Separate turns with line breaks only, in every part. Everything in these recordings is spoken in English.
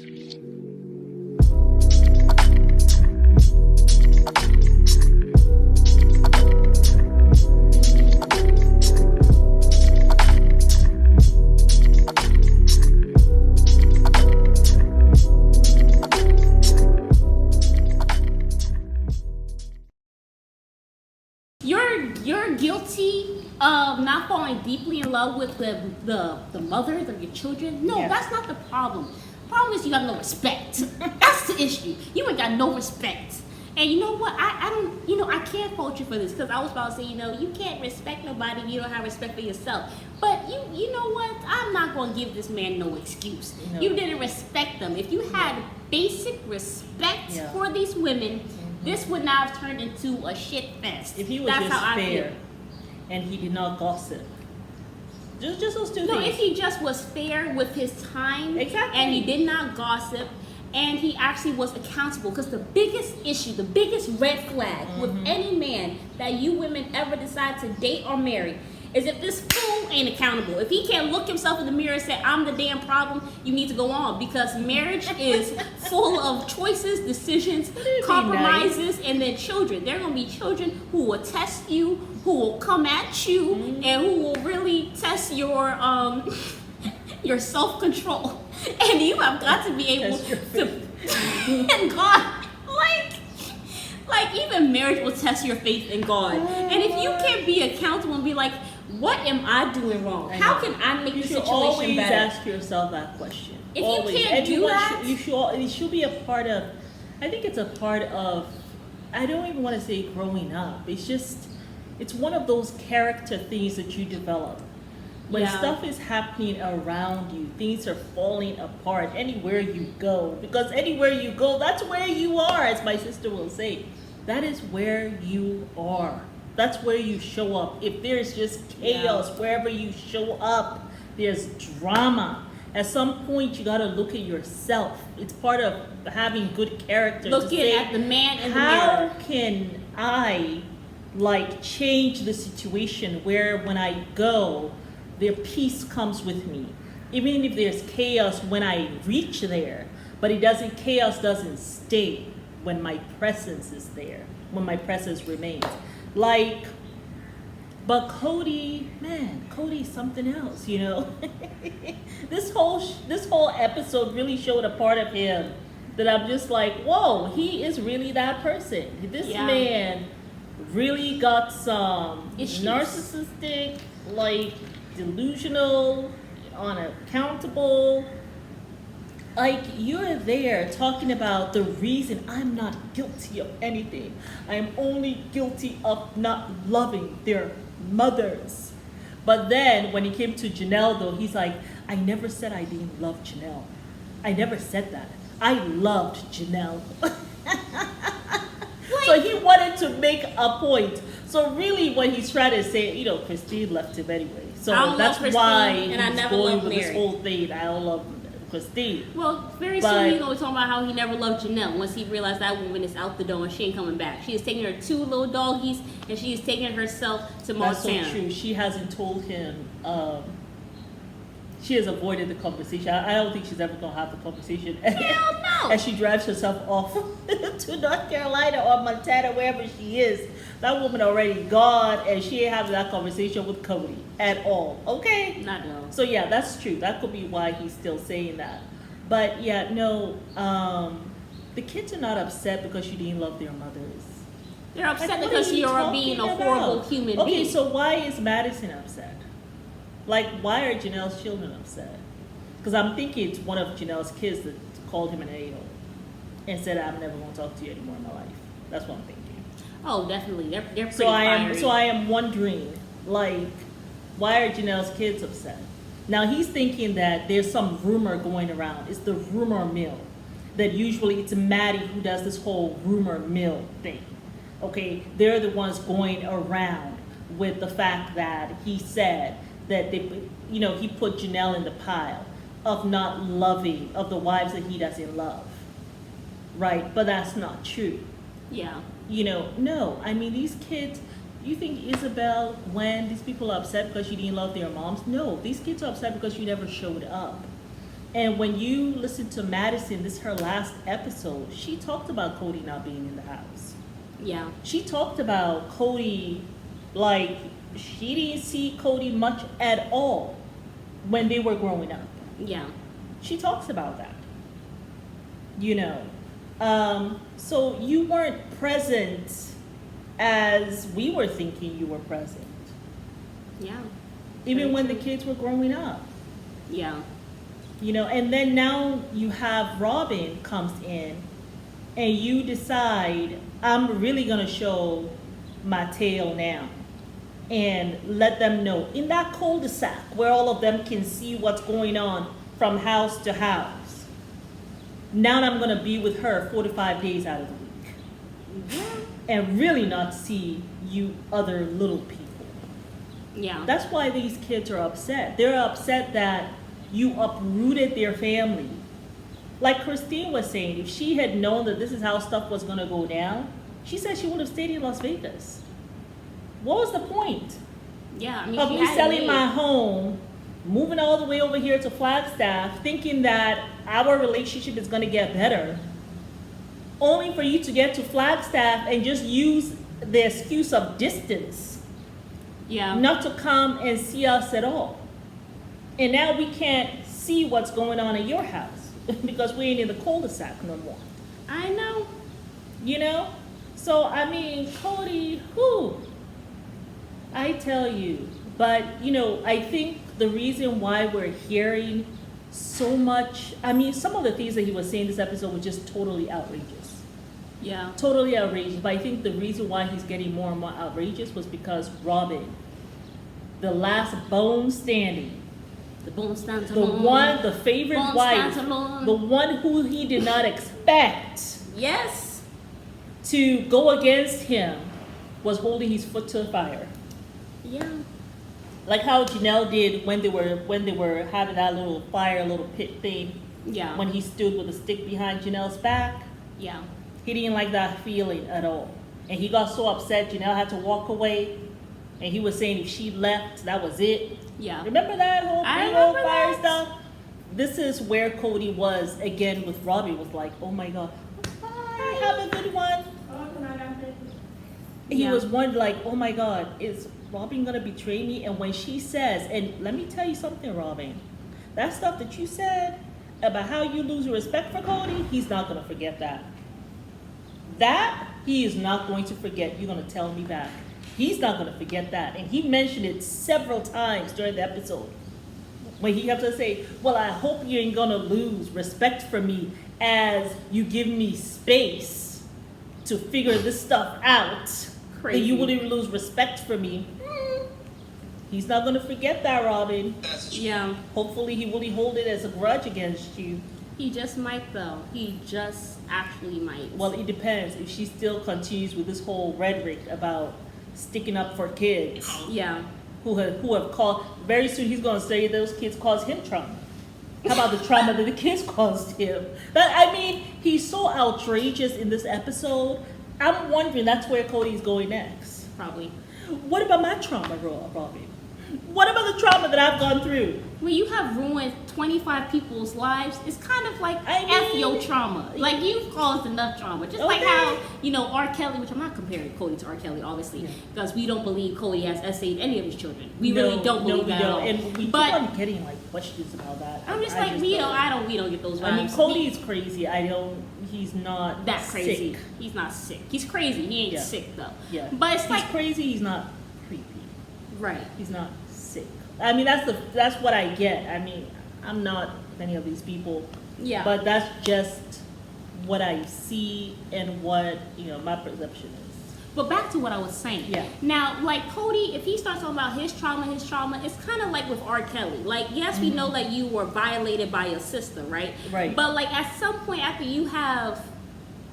You're guilty of not falling deeply in love with the mothers of your children. No, that's not the problem. The problem is you got no respect. That's the issue. You ain't got no respect. And you know what? I don't, I can't fault you for this, because I was about to say, you can't respect nobody if you don't have respect for yourself. But you know what? I'm not going to give this man no excuse. No. You didn't respect them. If you had basic respect for these women, this would not have turned into a shit fest.
If he was just fair and he did not gossip. Just those two things.
No, if he just was fair with his time and he did not gossip and he actually was accountable. Because the biggest issue, the biggest red flag with any man that you women ever decide to date or marry is if this fool ain't accountable. If he can't look himself in the mirror and say, I'm the damn problem, you need to go on. Because marriage is full of choices, decisions, compromises, and then children. There are going to be children who will test you, who will come at you, and who will really test your self-control. And you have got to be able to... and God, like even marriage will test your faith in God. And if you can't be accountable and be like, what am I doing wrong? How can I make the situation better?
You should always ask yourself that question.
If you can't do that,
it should be a part of, I think it's a part of, I don't even want to say growing up. It's one of those character things that you develop. When stuff is happening around you, things are falling apart anywhere you go. Because anywhere you go, that's where you are, as my sister will say. That is where you are. That's where you show up. If there's just chaos wherever you show up, there's drama. At some point, you got to look at yourself. It's part of having good character.
Looking at the man in the mirror.
How can I, change the situation where when I go, their peace comes with me? Even if there's chaos when I reach there, but chaos doesn't stay when my presence is there, when my presence remains. But Cody, man, Cody's something else, This whole episode really showed a part of him that I'm just like, whoa, he is really that person. This man really got some narcissistic, delusional, unaccountable. You're there talking about the reason I'm not guilty of anything. I am only guilty of not loving their mothers. But then when he came to Janelle, though, he's like, I never said I didn't love Janelle. I never said that. I loved Janelle. So he wanted to make a point. So really what he's trying to say, Christine left him anyway. So that's why he's going with this whole thing. I don't love Christine.
Well, very soon he's going to talk about how he never loved Janelle once he realized that woman is out the door and she ain't coming back. She is taking her 2 little doggies and she is taking herself to Montana.
That's so true. She hasn't told him. She has avoided the conversation. I don't think she's ever going to have the conversation.
Hell no!
As she drives herself off to North Carolina or Montana, wherever she is. That woman already gone, and she ain't having that conversation with Cody at all. Okay?
Not at all.
So yeah, that's true. That could be why he's still saying that. But yeah, no, the kids are not upset because you didn't love their mothers.
They're upset because you're being a horrible human being.
Okay, so why is Madison upset? Why are Janelle's children upset? Because I'm thinking it's one of Janelle's kids that called him an a-hole and said, I'm never going to talk to you anymore in my life. That's what I'm thinking.
Oh, definitely. They're pretty fiery.
So I am wondering, why are Janelle's kids upset? Now he's thinking that there's some rumor going around. It's the rumor mill. That usually it's Maddie who does this whole rumor mill thing. Okay, they're the ones going around with the fact that he said that he put Janelle in the pile of not loving, of the wives that he doesn't love. Right? But that's not true.
Yeah.
No. I mean, these kids, you think Isabel, when these people are upset because you didn't love their moms? No, these kids are upset because you never showed up. And when you listen to Madison, this is her last episode, she talked about Kody not being in the house.
Yeah.
She talked about Kody, like, she didn't see Kody much at all when they were growing up.
Yeah.
She talks about that. You know. So you weren't present as we were thinking you were present.
Yeah.
Even
Very
when
true.
the kids were growing up.
Yeah.
You know, and then now you have Robin comes in and you decide, I'm really going to show my tail now and let them know in that cul-de-sac where all of them can see what's going on from house to house. Now I'm going to be with her 4 to 5 days out of the week.
Yeah.
And really not see you other little people.
Yeah.
That's why these kids are upset. They're upset that you uprooted their family. Like Christine was saying, if she had known that this is how stuff was going to go down, she said she would have stayed in Las Vegas. What was the point
Yeah. I mean,
of
she
me
had to
selling
leave.
my home, moving all the way over here to Flagstaff, thinking that our relationship is going to get better, only for you to get to Flagstaff and just use the excuse of distance,
Yeah.
not to come and see us at all. And now we can't see what's going on at your house because we ain't in the cul-de-sac no more.
I know.
You know? So, I mean, Kody, who? I tell you. But, you know, I think the reason why we're hearing so much, I mean, some of the things that he was saying this episode were just totally outrageous.
Yeah.
Totally outrageous. But I think the reason why he's getting more and more outrageous was because Robin, the last bone standing,
The bone stands
the
alone.
one, the favorite
Bone
wife,
stands alone.
the one who he did not expect
Yes.
to go against him, was holding his foot to the fire.
Yeah.
Like how Janelle did when they were having that little fire, little pit thing,
Yeah.
when he stood with a stick behind Janelle's back.
Yeah.
He didn't like that feeling at all. And he got so upset Janelle had to walk away. And he was saying if she left, that was it.
Yeah.
Remember that whole
I
big old
remember
fire
that.
stuff? This is where Kody was again with Robbie, was like, oh my God, bye, have a good one. He
Yeah.
was wondering like, oh my God, is Robin gonna betray me? And when she says, and let me tell you something, Robin, that stuff that you said about how you lose respect for Kody, he's not gonna forget that. That he is not going to forget. You're gonna tell me that. He's not gonna forget that. And he mentioned it several times during the episode. When he kept to say, well, I hope you ain't gonna lose respect for me as you give me space to figure this stuff out.
Crazy.
That you wouldn't even lose respect for me. He's not gonna forget that, Robin.
Yeah.
Hopefully he wouldn't hold it as a grudge against you.
He just might though. He just actually might.
Well, it depends if she still continues with this whole rhetoric about sticking up for kids
Yeah.
who have caused. Very soon he's gonna say those kids caused him trauma. How about the trauma that the kids caused him? I mean, he's so outrageous in this episode. I'm wondering that's where Kody's going next.
Probably.
What about my trauma, Robbie? What about the trauma that I've gone through?
When you have ruined 25 people's lives, it's kind of like
I
F
mean-
your trauma. Like you've caused enough trauma. Just like
Okay.
how, R. Kelly, which I'm not comparing Cody to R. Kelly, obviously,
Yeah.
because we don't believe Cody has essayed any of his children. We really don't believe that at all.
And we
But
keep on getting like questions about that.
I'm just
I
like, we
don't.
don't get those vibes.
I mean, Kody is crazy. He's not
that crazy.
sick.
He's not sick. He's crazy. He ain't
Yeah.
sick though.
Yeah.
But it's
He's
like
crazy. He's not creepy.
right.
He's not sick. I mean, that's what I get. I mean, I'm not any of these people.
Yeah.
But that's just what I see and what my perception is.
But back to what I was saying.
Yeah.
Now, like Cody, if he starts talking about his trauma, it's kind of like with R. Kelly. Like, yes, we know that you were violated by your sister, right?
Right.
But like at some point after you have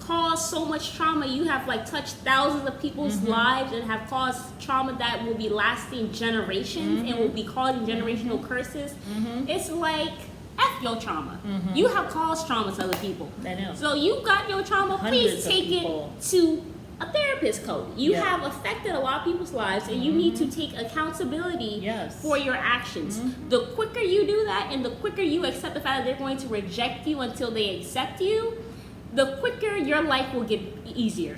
caused so much trauma, you have like touched thousands of people's lives and have caused trauma that will be lasting generations and will be causing generational curses. It's like F your trauma. You have caused trauma to other people.
I know.
So you got your trauma, please
Hundreds of
take
people.
it to a therapist. therapist, Cody. You have affected a lot of people's lives, and you need to take accountability for your actions. The quicker you do that, and the quicker you accept the fact that they're going to reject you until they accept you, the quicker your life will get easier.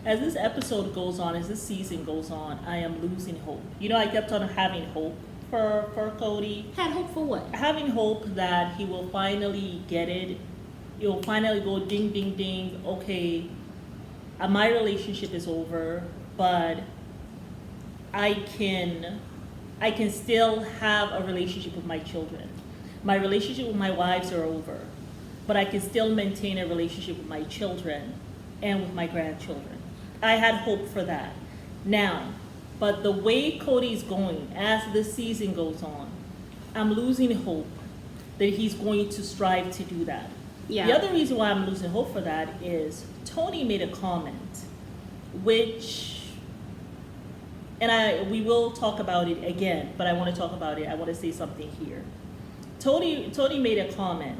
As this episode goes on, as this season goes on, I am losing hope. You know, I kept on having hope for Cody.
Had hope for what?
Having hope that he will finally get it. He'll finally go ding, ding, ding. Okay, my relationship is over, but I can still have a relationship with my children. My relationship with my wives are over, but I can still maintain a relationship with my children and with my grandchildren. I had hope for that. Now, but the way Cody's going, as this season goes on, I'm losing hope that he's going to strive to do that.
Yeah.
The other reason why I'm losing hope for that is Tony made a comment, which, and we will talk about it again, but I want to talk about it. I want to say something here. Tony made a comment,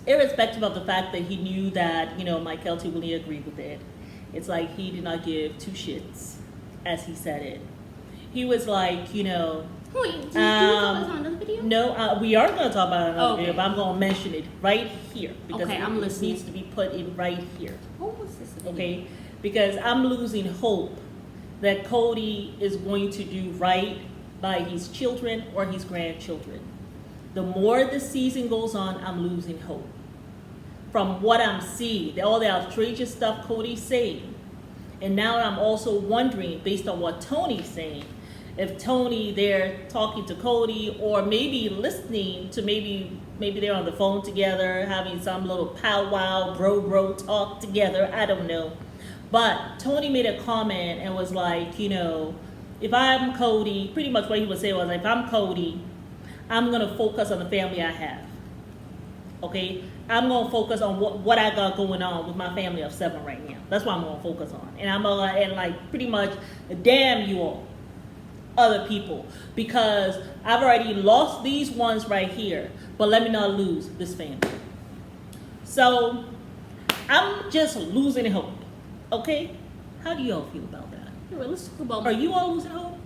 irrespective of the fact that he knew that, you know, Mike Kelty really agreed with it. It's like he did not give two shits, as he said it. He was like, you know,
Wait, do you talk about another video?
no, we are going to talk about another video, but I'm going to mention it right here because
I'm
it
listening.
needs to be put in right here.
What was this video?
Okay, because I'm losing hope that Cody is going to do right by his children or his grandchildren. The more the season goes on, I'm losing hope. From what I'm seeing, all the outrageous stuff Cody's saying, and now I'm also wondering, based on what Tony's saying, if Tony they're talking to Cody or maybe listening to maybe they're on the phone together having some little powwow bro talk together, I don't know. But Tony made a comment and was like, you know, if I'm Cody, pretty much what he was saying was, if I'm Cody, I'm gonna focus on the family I have. Okay, I'm gonna focus on what I got going on with my family of 7 right now. That's what I'm gonna focus on, and I'm gonna and like pretty much damn you all other people, because I've already lost these ones right here, but let me not lose this family. So I'm just losing hope. Okay, how do you all feel about that?
Anyway, let's talk about.
Are you all losing hope?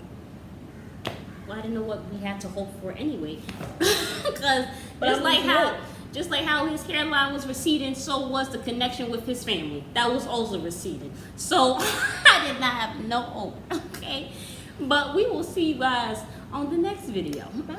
Well, I didn't know what we had to hope for anyway, because
But
just like how his hairline was receding, so was the connection with his family. That was also receding. So I did not have no hope. Okay. But we will see you guys on the next video. Bye.